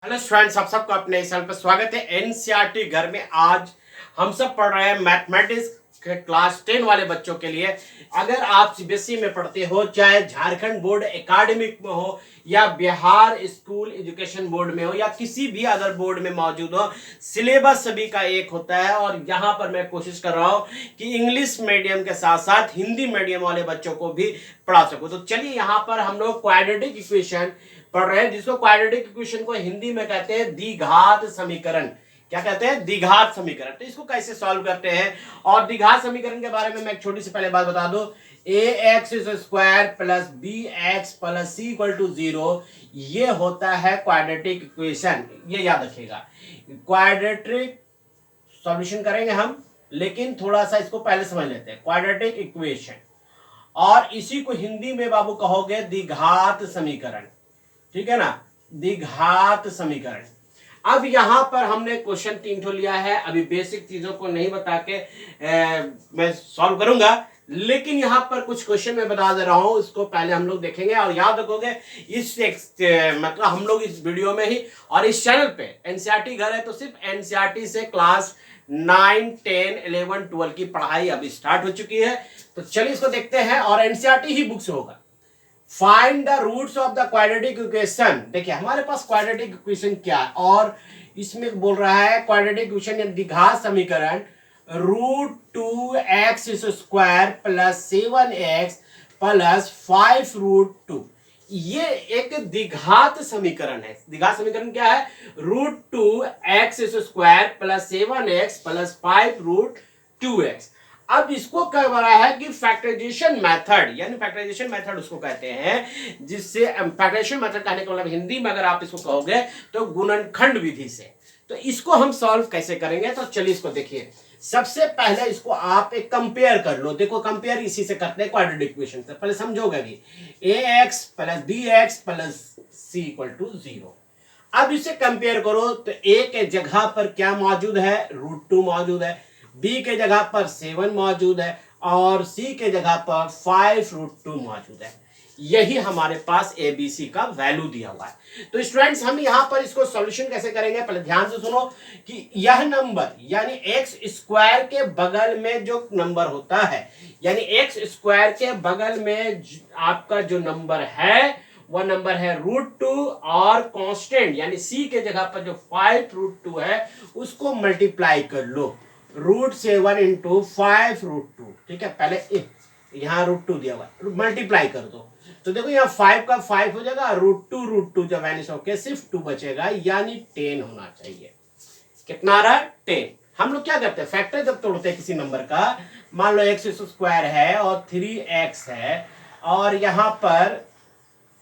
Hello students, आप सबको अपने इस साल पर स्वागत है एनसीईआरटी घर में। आज हम सब पढ़ रहे हैं मैथमेटिक्स के क्लास 10 वाले बच्चों के लिए। अगर आप सीबीएसई में पढ़ते हो, चाहे झारखंड बोर्ड एकेडमिक में हो या बिहार स्कूल एजुकेशन बोर्ड में हो या किसी भी अदर बोर्ड में मौजूद हो, सिलेबस सभी का एक होता है। और यहाँ पर मैं कोशिश कर रहा हूँ कि इंग्लिश मीडियम के साथ साथ हिंदी मीडियम वाले बच्चों को भी पढ़ा सकूँ। तो चलिए, यहाँ पर हम लोग क्वाड्रेटिक इक्वेशन पढ़ रहे हैं, जिसको क्वाड्रेटिक इक्वेशन को हिंदी में कहते हैं द्विघात समीकरण। क्या कहते हैं? द्विघात समीकरण। तो इसको कैसे सॉल्व करते हैं, और द्विघात समीकरण के बारे में मैं एक छोटी सी पहले बात बता दूं। ax square plus B X plus C equal to 0, ये होता है क्वाड्रेटिक इक्वेशन। ये याद रखिएगा, क्वाड्रेटिक सॉल्यूशन करेंगे हम, लेकिन थोड़ा सा इसको पहले समझ लेते हैं। क्वाड्रेटिक इक्वेशन, और इसी को हिंदी में बाबू कहोगे द्विघात समीकरण। ठीक है ना, द्विघात समीकरण। अब यहां पर हमने क्वेश्चन 3 ठो लिया है। अभी बेसिक चीजों को नहीं बता के मैं सॉल्व करूंगा, लेकिन यहां पर कुछ क्वेश्चन मैं बता दे रहा हूं, इसको पहले हम लोग देखेंगे। और याद रखोगे, मतलब हम लोग इस वीडियो में ही और इस चैनल पे एनसीईआरटी घर है, तो सिर्फ एनसीईआरटी से क्लास 9, 10, 11, 12 की पढ़ाई अभी स्टार्ट हो चुकी है। तो चलिए इसको देखते हैं, और एनसीईआरटी ही बुक से होगा। Find the roots of the quadratic equation. देखिए हमारे पास क्वाड्रेटिक इक्वेशन क्या है, और इसमें बोल रहा है क्वाड्रेटिक इक्वेशन या द्विघात समीकरण √2x square plus 7x plus 5√2। ये एक द्विघात समीकरण है। द्विघात समीकरण क्या है? √2x square plus 7x plus 5√2x। अब इसको कह रहा है कि फैक्टराइजेशन मेथड, यानी फैक्टराइजेशन मेथड उसको कहते हैं, जिससे फैक्टराइजेशन मेथड कहने का मतलब हिंदी में अगर आप इसको कहोगे तो गुणनखंड विधि से। तो इसको हम सॉल्व कैसे करेंगे, तो चलिए इसको देखिए। सबसे पहले इसको आप एक कंपेयर कर लो। देखो कंपेयर इसी से करते हैं, क्वाड्रेटिक इक्वेशन से। पहले समझोगे कि ax plus bx plus c equal to 0। अब इसे कंपेयर करो तो a के जगह पर क्या मौजूद है? √2 मौजूद है, b के जगह पर 7 मौजूद है, और c के जगह पर 5√2 मौजूद है। यही हमारे पास एबीसी का वैल्यू दिया हुआ है। तो स्टूडेंट्स, हम यहां पर इसको सॉल्यूशन कैसे करेंगे, पहले ध्यान से सुनो कि यह नंबर यानी एक्स स्क्वायर के बगल में जो नंबर होता है, यानी एक्स स्क्वायर के बगल में आपका जो नंबर है वह नंबर है √2, और कांस्टेंट यानी c के जगह पर जो 5√2 है उसको मल्टीप्लाई कर लो। √7 इंटू 5√2। ठीक है, पहले यहाँ √2 दिया हुआ है, मल्टीप्लाई कर दो। तो देखो यहाँ 5 का 5 हो जाएगा, √2 जब वैनिश होके सिर्फ 2 बचेगा, यानी 10 होना चाहिए। कितना आ रहा है? 10। हम लोग क्या करते हैं, फैक्टर जब तोड़ते हैं किसी नंबर का, मान लो x स्क्वायर है और 3x है, और यहाँ पर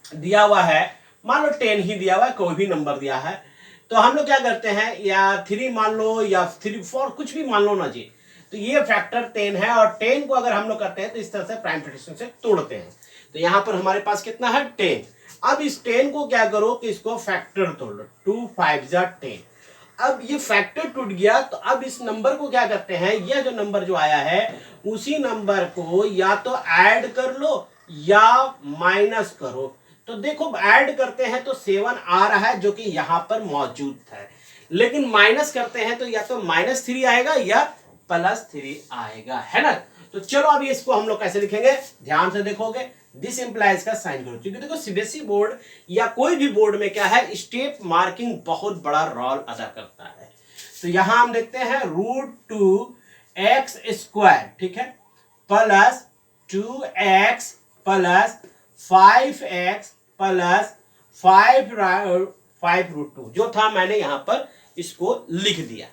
दिया हुआ है मान लो 10 ही दिया हुआ है, कोई भी नंबर दिया है, तो हम लोग क्या करते हैं, या 3 मान लो या 3, 4 कुछ भी मान लो ना जी। तो ये फैक्टर 10 है, और 10 को अगर हम लोग करते हैं तो इस तरह से प्राइम फ्रैक्शन से तोड़ते हैं। तो यहां पर हमारे पास कितना है? 10। अब इस 10 को क्या करो कि इसको फैक्टर तोड़ लो, 2 5 10। अब ये फैक्टर टूट गया, तो अब इस नंबर को क्या करते हैं, यह जो नंबर जो आया है उसी नंबर को या तो ऐड कर लो या माइनस करो। तो देखो ऐड करते हैं तो 7 आ रहा है, जो कि यहां पर मौजूद है, लेकिन माइनस करते हैं तो या तो -3 आएगा या +3 आएगा, है ना। तो चलो अभी इसको हम लोग कैसे लिखेंगे, ध्यान से देखोगे। दिस इंप्लाइज का साइन करो, क्योंकि देखो सीबीएसई बोर्ड या कोई भी बोर्ड में क्या है, स्टेप मार्किंग बहुत बड़ा रोल अदा करता है। तो यहां हम देखते हैं √2x स्क्वायर, ठीक है, plus 2x plus 5x plus 5√2 जो था, मैंने यहां पर इसको लिख दिया।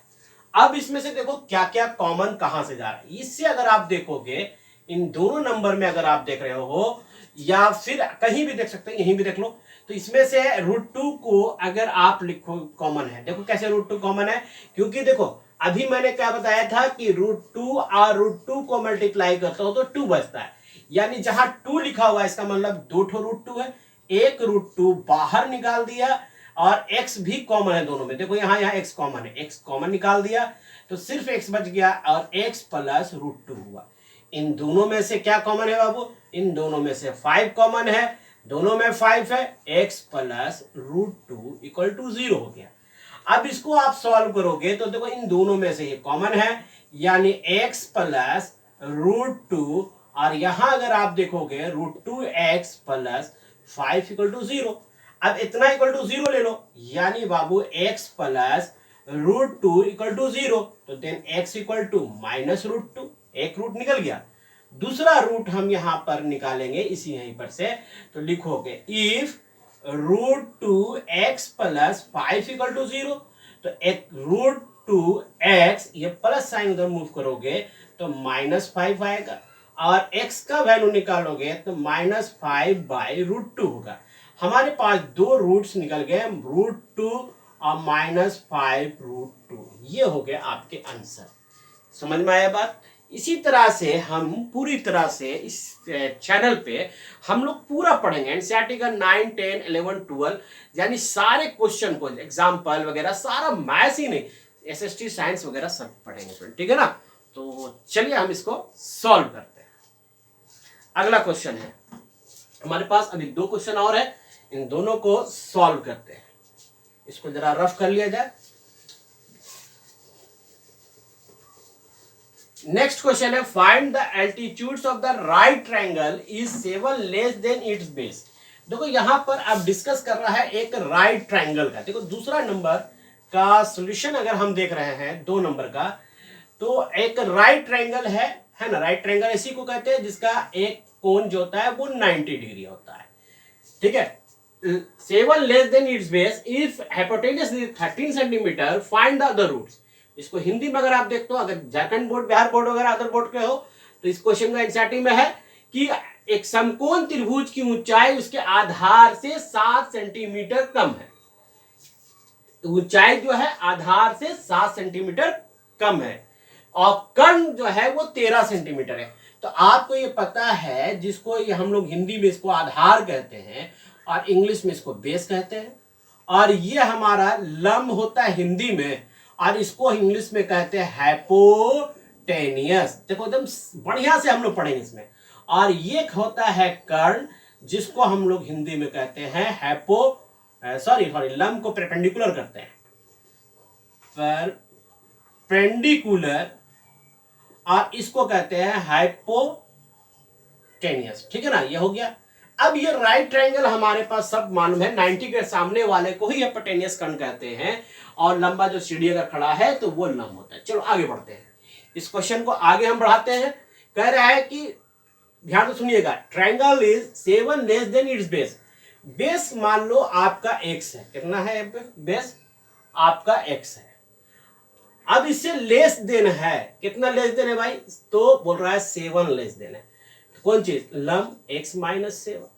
अब इसमें से देखो क्या क्या कॉमन कहां से जा रहा है। इससे अगर आप देखोगे, इन दोनों नंबर में अगर आप देख रहे हो या फिर कहीं भी देख सकते हैं, यहीं भी देख लो, तो इसमें से √2 को अगर आप लिखो कॉमन है। देखो कैसे √2 कॉमन है, क्योंकि देखो अभी मैंने क्या बताया था कि √2 और √2 को मल्टीप्लाई करता हो तो 2 बचता है, यानी जहां 2 लिखा हुआ है इसका मतलब 2 ठो √2 है। एक √2 बाहर निकाल दिया, और x भी कॉमन है दोनों में। देखो यहाँ x कॉमन है, x कॉमन निकाल दिया तो सिर्फ x बच गया, और x प्लस √2 हुआ। इन दोनों में से क्या कॉमन है बाबू? इन दोनों में से 5 कॉमन है, दोनों में 5 है, x plus root two equal to 0 हो गया। अब इसको आप सॉल्व करोगे तो देखो इन दोनों में से ये कॉमन है, यानी x प्लस रूट टू, और यहां अगर आप देखोगे root two X plus 5 equal to 0। अब इतना इक्वल टू 0 ले लो, यानी बाबू x plus root two equal to 0, तो then x equal to minus root two, एक रूट निकल गया। दूसरा रूट हम यहां पर निकालेंगे इसी यहीं पर से, तो लिखोगे if root two X plus 5 equal to 0, तो एक रूट टू एक्स, ये प्लस साइन उधर मूव करोगे तो -5 आएगा, और x का वैल्यू निकालोगे तो -5 बाई रूट टू होगा। हमारे पास दो रूट्स निकल गए, रूट टू और -5 रूट टू, ये हो गया आपके आंसर। समझ में आया बात? इसी तरह से हम पूरी तरह से इस चैनल पे हम लोग पूरा पढ़ेंगे एनसीईआरटी का 9, 10, 11, 12, यानी सारे क्वेश्चन को, एग्जाम्पल वगैरह सारा, मैथ्स ही नहीं, एसएसटी साइंस वगैरह सब पढ़ेंगे, ठीक है ना। तो चलिए हम इसको सॉल्व करते हैं। अगला क्वेश्चन है हमारे पास, अभी दो क्वेश्चन और है, इन दोनों को सॉल्व करते हैं। इसको जरा रफ कर लिया जाए। नेक्स्ट क्वेश्चन है, find the altitudes of the right triangle is 7 less than its base. देखो यहां पर अब डिस्कस कर रहा है एक राइट ट्रायंगल का। देखो दूसरा नंबर का सॉल्यूशन अगर हम देख रहे हैं 2 नंबर का, तो एक राइट ट्रायंगल है ना। राइट ट्रायंगल इसी को कहते हैं जिसका एक कोण जो होता है वो 90 डिग्री होता है, ठीक है। 7 less than its base, if hypotenuse is 13 centimetre, find the other roots. इसको हिंदी में अगर आप देखते हो, अगर झारखंड बोर्ड, बिहार बोर्ड वगैरह अदर बोर्ड के हो, तो इस क्वेश्चन का एनसीईआरटी में है कि एक समकोण त्रिभुज की ऊंचाई उसके आधार से 7 सेंटीमीटर कम है। ऊंचाई जो है आधार से 7 सेंटीमीटर कम है, और कर्ण जो है वो 13 सेंटीमीटर है। तो आपको ये पता है, जिसको ये हम लोग हिंदी में इसको आधार कहते हैं और इंग्लिश में इसको बेस कहते हैं, और ये हमारा लंब होता है हिंदी में, और इसको इंग्लिश में कहते हैं हाइपोटेनियस। देखो एकदम बढ़िया से हम लोग पढ़ेंगे इसमें। और ये होता है कर्ण, जिसको हम लोग हिंदी में कहते हैं लंब को परपेंडिकुलर करते हैं, परपेंडिकुलर, और इसको कहते हैं हाइपोटेनियस, ठीक है ना। ये हो गया। अब ये राइट ट्रायंगल हमारे पास सब मालूम है, 90 के सामने वाले को ही हाइपोटेनियस कर्ण कहते हैं, और लंबा जो सीढ़ी अगर खड़ा है तो वो लंब होता है। चलो आगे बढ़ते हैं, इस क्वेश्चन को आगे हम बढ़ाते हैं। कह रहा है कि ध्यान से सुनिएगा, triangle is 7 less than its base. Base मान लो आपका x है, कितना है बेस आपका x है। अब इससे लेस देन है, कितना लेस देन है भाई, तो बोल रहा है 7 लेस देन है। कौन चीज, लंब x माइनस 7,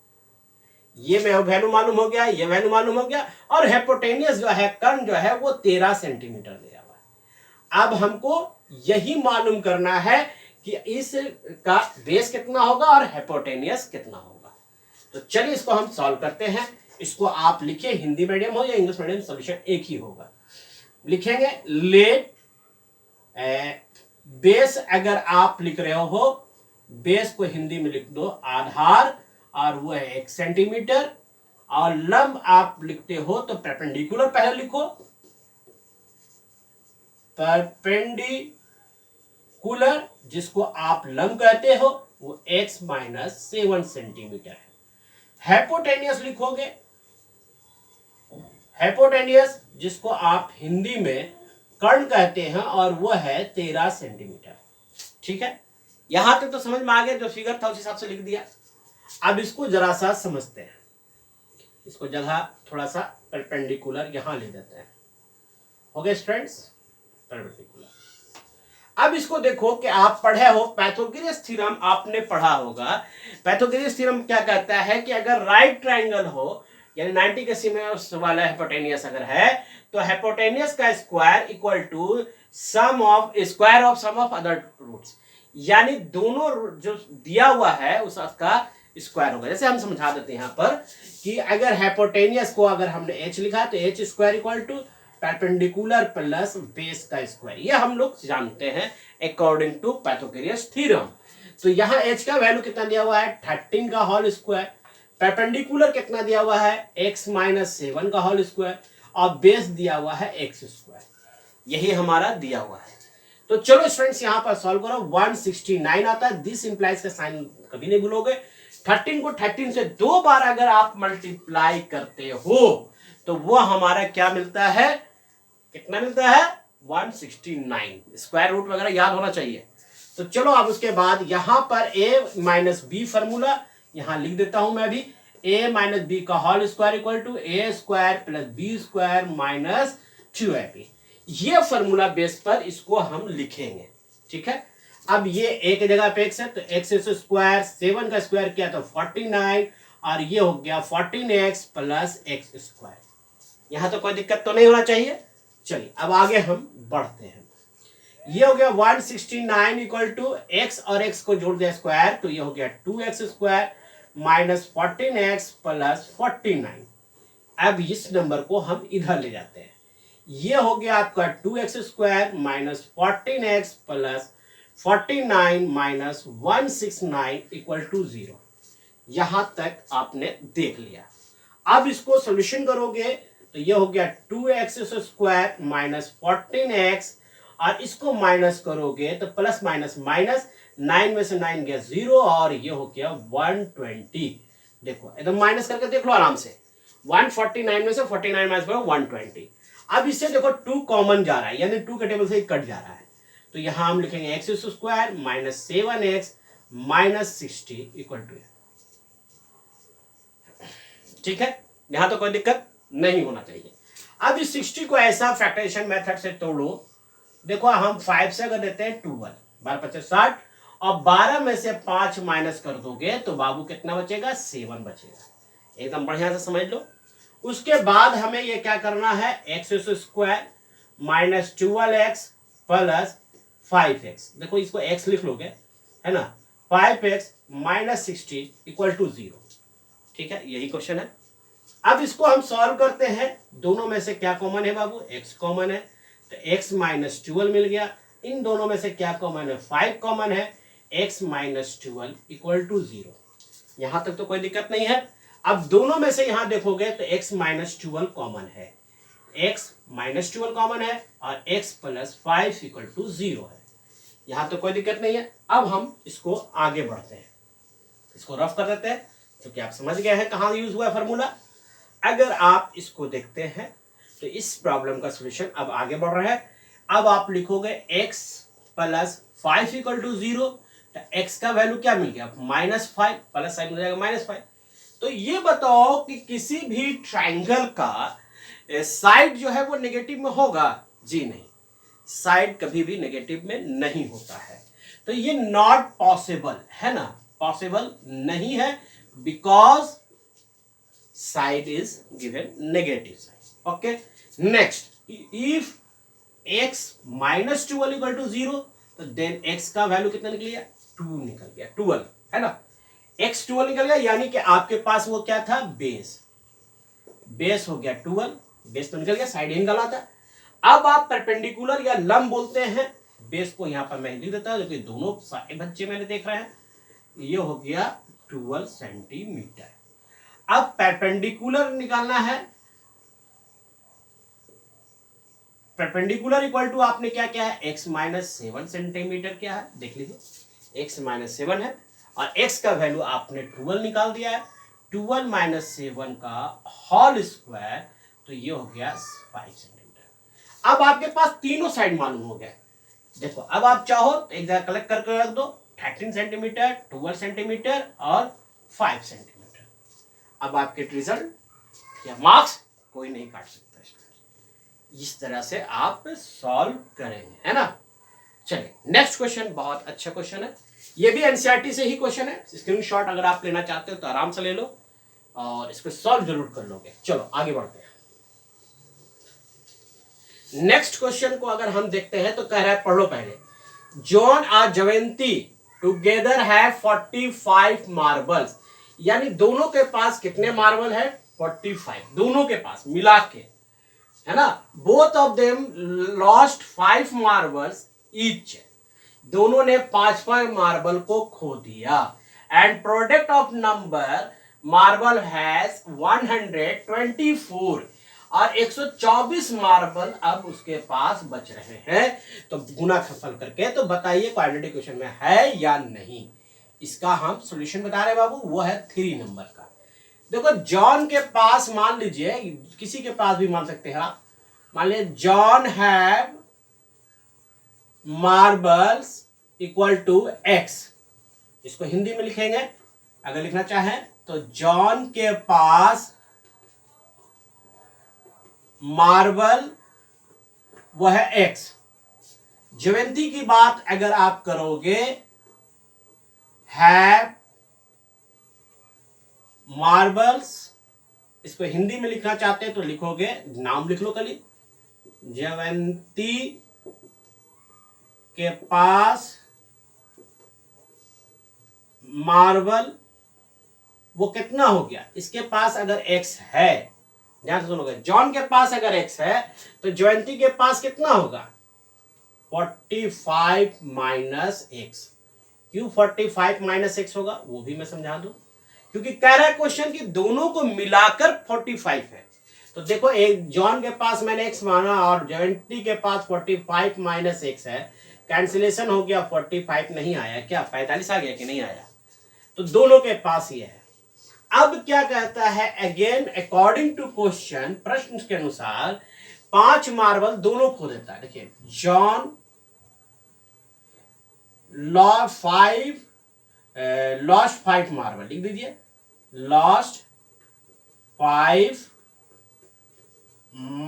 ये वैल्यू मालूम हो गया, ये वैल्यू मालूम हो गया, और हाइपोटेनियस जो है कर्ण जो है वो 13 सेंटीमीटर दिया हुआ है। अब हमको यही मालूम करना है कि इस का बेस कितना होगा और हाइपोटेनियस कितना होगा। तो चलिए इसको हम सॉल्व करते हैं। इसको आप लिखिए, हिंदी मीडियम हो या इंग्लिश मीडियम, सॉल्यूशन एक ही होगा। लिखेंगे लेट बेस, अगर आप लिख रहे हो बेस को हिंदी में लिख दो आधार, और वो है 1 सेंटीमीटर, और लंब आप लिखते हो तो परपेंडिकुलर पहले लिखो, परपेंडिकुलर जिसको आप लंब कहते हो वो x माइनस 7 सेंटीमीटर है। हाइपोटेनियस लिखोगे, हाइपोटेनियस जिसको आप हिंदी में कर्ण कहते हैं, और वो है 13 सेंटीमीटर, ठीक है। यहां तक तो समझ में आ गया, जो फिगर था उस हिसाब से लिख दिया। अब इसको जरा सा समझते हैं, इसको जगह थोड़ा सा परपेंडिकुलर यहां ले देते हैं। हो गए स्टूडेंट्स, परपेंडिकुलर। अब इसको देखो कि आप पढ़े हो पाइथागोरस थ्योरम, आपने पढ़ा होगा। पाइथागोरस थ्योरम क्या कहता है कि अगर राइट ट्रायंगल हो, यानी 90 के सीमे वाला हाइपोटेनियस अगर है, तो हाइपोटेनियस का square equal to sum of square of sum of other roots, यानी दोनों जो दिया हुआ है उसका स्क्वायर होगा। जैसे हम समझा देते हैं यहाँ पर कि अगर हाइपोटेनियस को अगर हमने h लिखा तो h square equal to perpendicular plus base का स्क्वायर, ये हम लोग जानते हैं अकॉर्डिंग टू पाइथागोरस थ्योरम। तो यहाँ h का वैल्यू कितना दिया हुआ है, 13 का होल स्क्वायर, परपेंडिकुलर कितना दिया हुआ है, x माइनस 7 का होल स्क्वायर, और बेस दिया हुआ है x स्क्वायर, यही हमारा दिया हुआ है। तो चलो स्टूडेंट्स यहां पर सॉल्व करो। 169 आता है, दिस इंप्लाइज का साइन कभी नहीं भूलोगे। 13 को 13 से 2 बार अगर आप मल्टीप्लाई करते हो तो वो हमारा क्या मिलता है, कितना मिलता है, 169। स्क्वायर रूट वगैरह याद होना चाहिए। तो चलो अब उसके बाद यहां पर a माइनस बी फॉर्मूला यहां लिख देता हूं मैं भी। a माइनस बी का whole square equal to A square plus B square minus 2ab। ये फॉर्मूला बेस पर इसको हम लिखेंगे, ठीक है। अब ये एक जगह पे x है तो x स्क्वायर, 7 का स्क्वायर किया तो 49, और ये हो गया 14x प्लस x स्क्वायर। यहां तो कोई दिक्कत तो नहीं होना चाहिए। चलिए अब आगे हम बढ़ते हैं। ये हो गया 169 इक्वल टू x और x को जोड़ दिया स्क्वायर, तो ये हो गया 2x square minus 14x plus 49। अब इस नंबर को हम इधर ले जाते हैं। ये हो गया आपका 2x square minus 14x plus 49 minus 169 equal to 0। यहां तक आपने देख लिया। अब इसको सोल्यूशन करोगे तो ये हो गया 2x स्क्वायर माइनस 14x, और इसको माइनस करोगे तो प्लस माइनस माइनस, 9 में से 9 गया 0, और ये हो गया 120। देखो एकदम माइनस करके देख लो आराम से। 149 में से 49 माइनस करो 120। अब इससे देखो 2 कॉमन जा रहा है, यानी 2 के टेबल से ही कट जा रहा है। तो यहां हम लिखेंगे X square minus 7x minus 60 equal to, ठीक है। यहां तो कोई दिक्कत नहीं होना चाहिए। अब इस 60 को ऐसा फैक्टराइजेशन मेथड से तोड़ो। देखो हम 5 से अगर देते हैं 12, 12 25 60, और 12 में से 5 माइनस कर दोगे तो बाबू कितना बचेगा, 7 बचेगा। एकदम बढ़िया से समझ लो। उसके बाद हमें ये क्या करना है, x square minus 12x plus 5x। देखो इसको x लिख लोगे, है ना, 5x माइनस 60 इक्वल टू 0, ठीक है। यही क्वेश्चन है। अब इसको हम सॉल्व करते हैं। दोनों में से क्या कॉमन है बाबू, x कॉमन है, तो x माइनस 12 मिल गया। इन दोनों में से क्या कॉमन है, 5 कॉमन है, x माइनस 12 इक्वल टू 0। यहां तक तो कोई दिक्कत नहीं है। अब दोनों में से यहां देखोगे तो x माइनस 12 कॉमन है, x माइनस 12 कॉमन है, और x प्लस 5 इक्वल टू 0 है। यहां तो कोई दिक्कत नहीं है। अब हम इसको आगे बढ़ते हैं, इसको रफ कर देते हैं, क्योंकि आप समझ गए हैं कहां यूज हुआ है फॉर्मूला। अगर आप इसको देखते हैं तो इस प्रॉब्लम का सॉल्यूशन अब आगे बढ़ रहा है। अब आप लिखोगे x प्लस 5 इक्वल टू 0, तो x का वैल्यू क्या मिल गया, माइनस 5, प्लस साइन हो जाएगा माइनस 5। तो ये बताओ कि किसी भी ट्राइंगल का साइड जो है वो नेगेटिव में होगा, जी नहीं, साइड कभी भी नेगेटिव में नहीं होता है। तो ये नॉट पॉसिबल है ना, पॉसिबल नहीं है, because side is given negative side. Okay, next, if x minus 12 equal to 0, तो देन x का वैल्यू कितना निकल गया, 2 निकल गया, 12, है ना। x 12 निकल गया, यानी कि आपके पास वो क्या था, बेस, बेस हो गया 12, बेस तो निकल गया, साइड ही निकला था। अब आप परपेंडिकुलर या लंब बोलते हैं, बेस को यहां पर मैं लिख देता हूं, क्योंकि दोनों सारे बच्चे मैंने देख रहे हैं। ये हो गया 12 सेंटीमीटर। अब परपेंडिकुलर निकालना है। परपेंडिकुलर इक्वल टू आपने क्या किया है, x माइनस 7 सेंटीमीटर क्या है, देख लीजिए, x माइनस 7 है, और x का वैल्यू आपने 12 निकाल दिया है। 12 माइनस 7 का होल स्क्वायर, तो ये हो गया 5 सेंटीमीटर। अब आपके पास तीनों साइड मालूम हो गया। देखो अब आप चाहो तो एक जगह कलेक्ट करके रख दो, 13 सेंटीमीटर, 12 सेंटीमीटर और 5 सेंटीमीटर। अब आपके रिजल्ट या मार्क्स कोई नहीं काट सकता। इस तरह से आप सॉल्व करेंगे, है ना। चलिए नेक्स्ट क्वेश्चन, बहुत अच्छा क्वेश्चन है, ये भी एनसीईआरटी से ही क्वेश्चन है। स्क्रीनशॉट अगर आप लेना चाहते हो तो आराम से ले लो और इसको सॉल्व जरूर कर लोगे। चलो आगे बढ़ते हैं। नेक्स्ट क्वेश्चन को अगर हम देखते हैं तो कह रहा है, पढ़ लो पहले। जॉन और जयंती टुगेदर है 45 मार्बल्स, यानी दोनों के पास कितने मार्बल है, 45, दोनों के पास मिला के, है ना। Both of them lost 5 marbles each, दोनों ने 5 मार्बल को खो दिया। And product of number marble has 124 और 124 मार्बल अब उसके पास बच रहे हैं। तो गुना खफल करके तो बताइए क्वाड्रेटिक इक्वेशन में है या नहीं। इसका हम सॉल्यूशन बता रहे हैं बाबू, वो है 3 नंबर का। देखो जॉन के पास, मान लीजिए किसी के पास भी मान सकते हैं आप, मान लीजिए John have marbles equal to X. इसको हिंदी में लिखेंगे अगर लिखना चाहें तो, जॉन के पास मार्बल वो है एक्स। जयंती की बात अगर आप करोगे, हैव मार्बल्स, इसको हिंदी में लिखना चाहते हैं तो लिखोगे, नाम लिख लो खाली, जयंती के पास मार्बल, वो कितना हो गया, इसके पास अगर एक्स है, ध्यान से सुनोगे, जॉन के पास अगर एक्स है तो जयंती के पास कितना होगा, 45 माइनस एक्स। क्यों 45 माइनस एक्स होगा वो भी मैं समझा दूं, क्योंकि कह रहा है क्वेश्चन कि दोनों को मिलाकर 45 है। तो देखो एक जॉन के पास मैंने एक्स माना और जयंती के पास 45 माइनस एक्स है, कैंसिलेशन हो गया, 45 नहीं आया, क्या 45 आ गया कि नहीं आया, तो दोनों के पास ये है। अब क्या कहता है, अगेन अकॉर्डिंग टू क्वेश्चन, प्रश्न के अनुसार 5 मार्बल दोनों खो देता है। देखिए जॉन लॉस्ट 5 मार्बल, लिख दीजिए लॉस्ट 5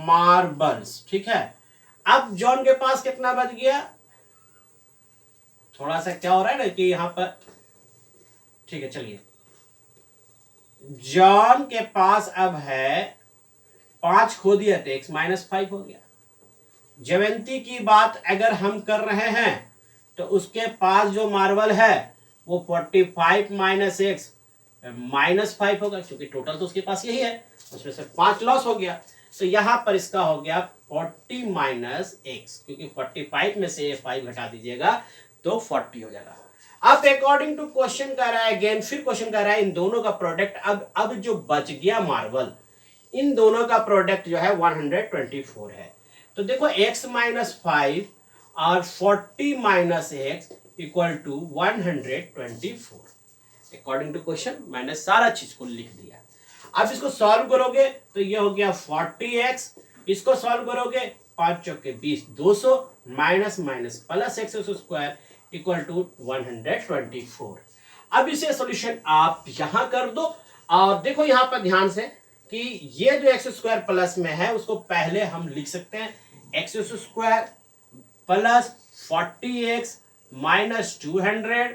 मार्बल्स, ठीक है। अब जॉन के पास कितना बच गया, थोड़ा सा क्या हो रहा है ना कि यहां पर, ठीक है चलिए, जॉन के पास अब है 5 खो दिया तो एक्स माइनस 5 हो गया। जयंती की बात अगर हम कर रहे हैं तो उसके पास जो मार्बल है वो 45 माइनस एक्स माइनस 5 होगा, क्योंकि टोटल तो उसके पास यही है, उसमें से 5 लॉस हो गया। तो यहां पर इसका हो गया 40 माइनस एक्स, क्योंकि 45 में से 5 घटा दीजिएगा तो 40 हो जाएगा। अब अकॉर्डिंग टू क्वेश्चन कह रहा है, अगेन फिर क्वेश्चन कह रहा है इन दोनों का प्रोडक्ट, अब जो बच गया मार्बल, इन दोनों का प्रोडक्ट जो है 124 है। तो देखो x माइनस 5 और 40 minus X equal to 124। According to question मैंने सारा चीज को लिख दिया। अब इसको सॉल्व करोगे तो ये हो गया 40x, इसको सॉल्व करोगे 5 चौके 20, 200 minus minus plus X square equal to 124। अब इसे सॉल्यूशन आप यहां कर दो और देखो यहां पर ध्यान से कि ये जो एक्स स्क्वायर प्लस में है उसको पहले हम लिख सकते हैं x square plus 40x minus 200,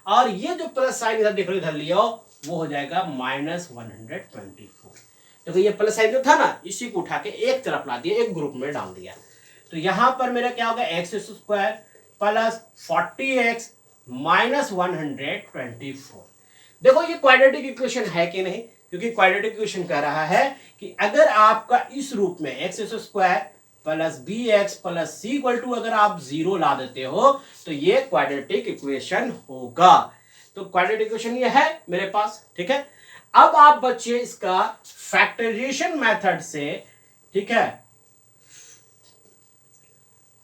और ये जो प्लस साइन इधर देख लो, इधर लिया वो हो जाएगा माइनस 124। देखो ये प्लस साइन जो था ना, इसी को उठा के एक तरफ ला दिया, एक ग्रुप में डाल दिया। तो यहां पर मेरा क्या होगा, x square plus 40x minus 124। देखो ये क्वाड्रेटिक इक्वेशन है कि नहीं, क्योंकि क्वाड्रेटिक इक्वेशन कह रहा है कि अगर आपका इस रूप में X square plus B X plus C equal to अगर आप 0 ला देते हो तो ये क्वाड्रेटिक इक्वेशन होगा। तो क्वाड्रेटिक इक्वेशन ये है मेरे पास, ठीक है। अब आप बच्चे इसका फैक्टराइजेशन मेथड से, ठीक है,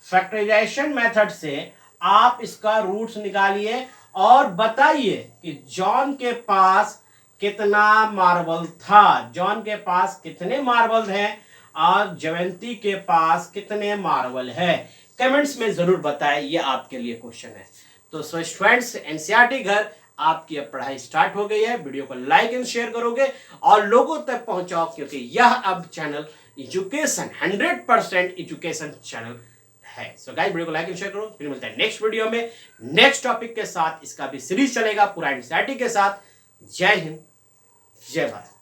फैक्टराइजेशन मेथड से आप इसका रूट्स निकालिए और बताइए कि जॉन के पास कितना मार्बल था, जॉन के पास कितने मार्बल हैं और जयंती के पास कितने मार्बल है। कमेंट्स में जरूर बताएं, ये आपके लिए क्वेश्चन है। तो स्टूडेंट्स, एनसीईआरटी घर आपकी अब पढ़ाई स्टार्ट हो गई है। वीडियो को लाइक एंड शेयर करोगे और लोगों तक पहुंचाओ, क्योंकि यह अब चैनल एजुकेशन 100% एजुकेशन चैनल है। सो गाइस, वीडियो को लाइक एंड शेयर करो। फिर मिलते हैं नेक्स्ट वीडियो में नेक्स्ट टॉपिक के साथ। इसका भी सीरीज चलेगा पूरा एनसीईआरटी के साथ। जय हिंद, जय भारत।